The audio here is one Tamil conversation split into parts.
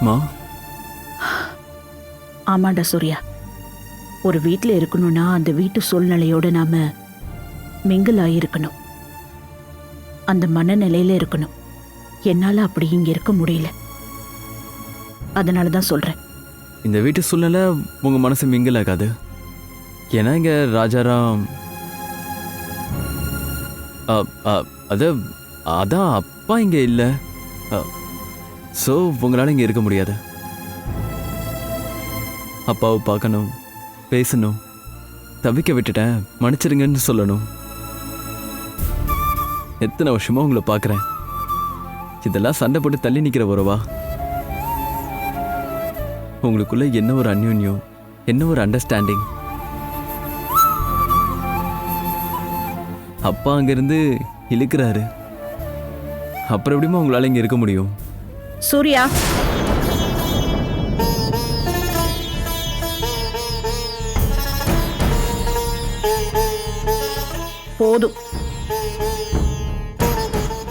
மா ஆமாண்டா சூர்யா, ஒரு வீட்டில் இருக்கணும்னா அந்த வீட்டு சூழ்நிலையோட நாம மிங்கிள் ஆகியிருக்கணும், அந்த மனநிலையில இருக்கணும். என்னால அப்படி இங்க இருக்க முடியல, அதனால தான் சொல்றேன். இந்த வீட்டு சூழ்நிலை உங்கள் மனசு மிங்கில் ஆகாது. ஏன்னா இங்கே ராஜாராம் அது அதான் அப்பா இங்கே இல்லை. ஸோ உங்களால் இங்கே இருக்க முடியாது. அப்பாவை பார்க்கணும், பேசணும், தவிக்க விட்டுட்டேன் மன்னிச்சிருங்கன்னு சொல்லணும். எத்தனை வருஷமா உங்களை பார்க்குறேன். இதெல்லாம் சண்டை போட்டு தள்ளி நிற்கிற உறவா? உங்களுக்குள்ள என்ன ஒரு அந்யோன்யம், என்ன ஒரு அண்டர்ஸ்டாண்டிங். அப்பா அங்கிருந்து இழுக்கிறாரு, அப்புறம் எப்படிமா உங்களால இங்க இருக்க முடியும்? சூர்யா, போதும்.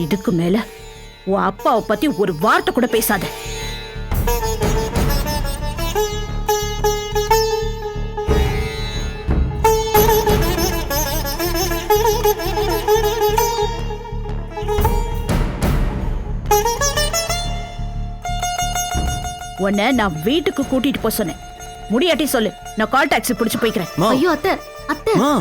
இதுக்கு மேல உன் அப்பாவை பத்தி ஒரு வார்த்தை கூட பேசாத. உன்னை நான் வீட்டுக்கு கூட்டிட்டு போக சொன்னேன். முடியாட்டி சொல்லு, நான் கால் டாக்ஸி பிடிச்சு போய்க்கிறேன். மா ஐயோ அத்தை, அத்தை. மா